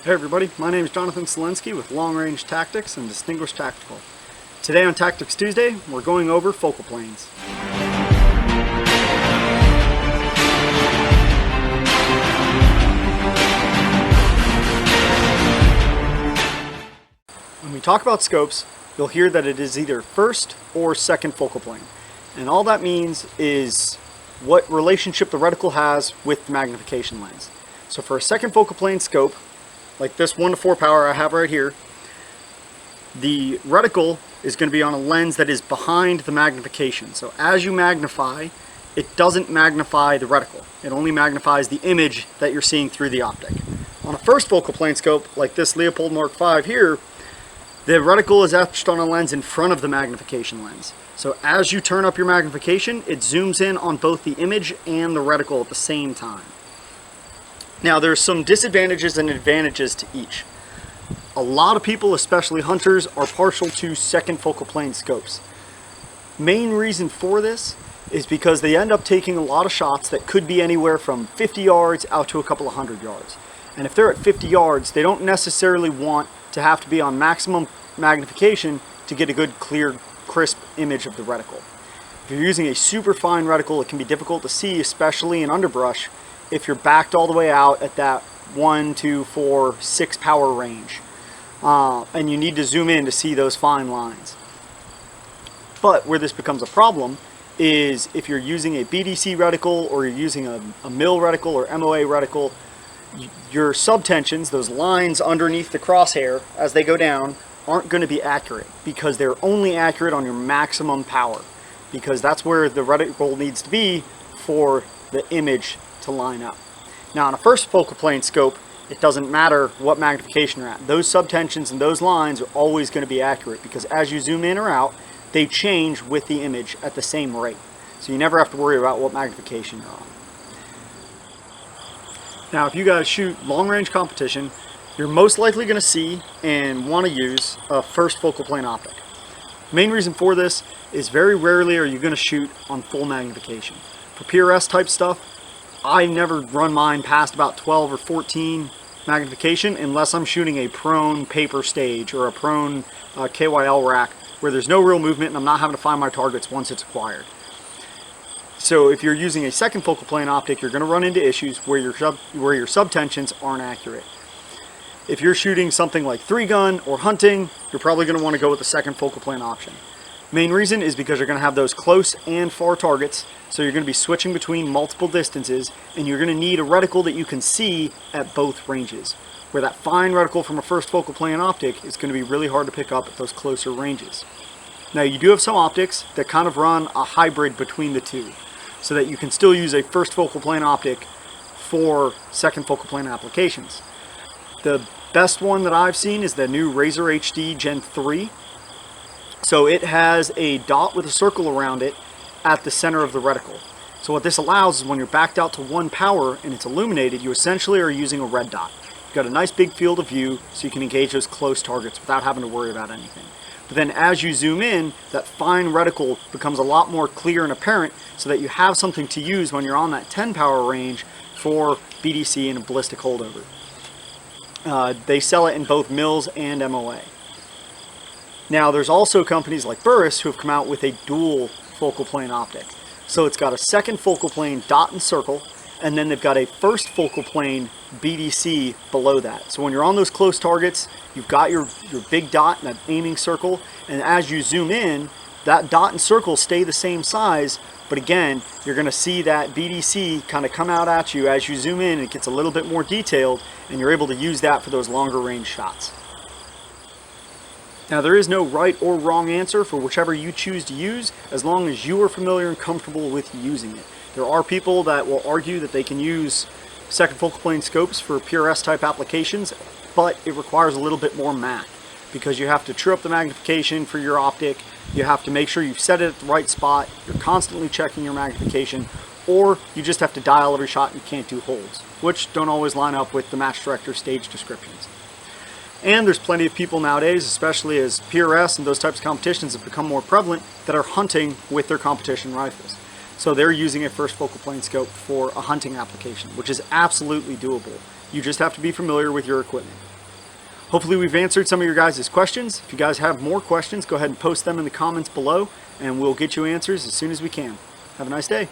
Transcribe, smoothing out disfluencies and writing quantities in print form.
Hey everybody, my name is Jonathan with Long Range Tactics and Distinguished Tactical. Today on Tactics Tuesday, we're going over focal planes. When we talk about scopes, you'll hear that it is either first or second focal plane. And all that means is what relationship the reticle has with the magnification lens. So for a second focal plane scope, like this 1:4 power I have right here, the reticle is going to be on a lens that is behind the magnification. So as you magnify, it doesn't magnify the reticle. It only magnifies the image that you're seeing through the optic. On a first focal plane scope, like this Leopold Mark V here, the reticle is etched on a lens in front of the magnification lens. So as you turn up your magnification, it zooms in on both the image and the reticle at the same time. Now there's some disadvantages and advantages to each. A lot of people, especially hunters, are partial to second focal plane scopes. Main reason for this is because they end up taking a lot of shots that could be anywhere from 50 yards out to a couple of 100 yards. And if they're at 50 yards, they don't necessarily want to have to be on maximum magnification to get a good, clear, crisp image of the reticle. If you're using a super fine reticle, it can be difficult to see, especially in underbrush, if you're backed all the way out at that 1, 2, 4, 6 power range. And you need to zoom in to see those fine lines. But where this becomes a problem is if you're using a BDC reticle or you're using a mil reticle or MOA reticle, your subtensions, those lines underneath the crosshair as they go down, aren't going to be accurate because they're only accurate on your maximum power, because that's where the reticle needs to be for the image to line up. Now on a first focal plane scope, it doesn't matter what magnification you're at. Those subtensions and those lines are always going to be accurate because as you zoom in or out, they change with the image at the same rate. So you never have to worry about what magnification you're on. Now if you guys shoot long range competition, you're most likely going to see and want to use a first focal plane optic. Main reason for this is very rarely are you going to shoot on full magnification. For PRS type stuff, I never run mine past about 12 or 14 magnification unless I'm shooting a prone paper stage or a prone KYL rack where there's no real movement and I'm not having to find my targets once it's acquired. So if you're using a second focal plane optic, you're going to run into issues where your subtensions aren't accurate. If you're shooting something like 3-gun or hunting, you're probably going to want to go with the second focal plane option. Main reason is because you're going to have those close and far targets, so you're going to be switching between multiple distances, and you're going to need a reticle that you can see at both ranges, where that fine reticle from a first focal plane optic is going to be really hard to pick up at those closer ranges. Now you do have some optics that kind of run a hybrid between the two, so that you can still use a first focal plane optic for second focal plane applications. The best one that I've seen is the new Razor HD Gen 3. So it has a dot with a circle around it at the center of the reticle. So what this allows is when you're backed out to 1 power and it's illuminated, you essentially are using a red dot. You've got a nice big field of view so you can engage those close targets without having to worry about anything. But then as you zoom in, that fine reticle becomes a lot more clear and apparent so that you have something to use when you're on that 10 power range for BDC and a ballistic holdover. They sell it in both mils and MOA. Now there's also companies like Burris who have come out with a dual focal plane optic. So it's got a second focal plane dot and circle, and then they've got a first focal plane BDC below that. So when you're on those close targets, you've got your big dot and that aiming circle, and as you zoom in, that dot and circle stay the same size, but again, you're going to see that BDC kind of come out at you as you zoom in. It gets a little bit more detailed, and you're able to use that for those longer range shots. Now there is no right or wrong answer for whichever you choose to use, as long as you are familiar and comfortable with using it. There are people that will argue that they can use second focal plane scopes for PRS type applications, but it requires a little bit more math because you have to true up the magnification for your optic, you have to make sure you've set it at the right spot, you're constantly checking your magnification, or you just have to dial every shot and you can't do holds, which don't always line up with the match director stage descriptions. And there's plenty of people nowadays, especially as PRS and those types of competitions have become more prevalent, that are hunting with their competition rifles. So they're using a first focal plane scope for a hunting application, which is absolutely doable. You just have to be familiar with your equipment. Hopefully we've answered some of your guys' questions. If you guys have more questions, go ahead and post them in the comments below, and we'll get you answers as soon as we can. Have a nice day.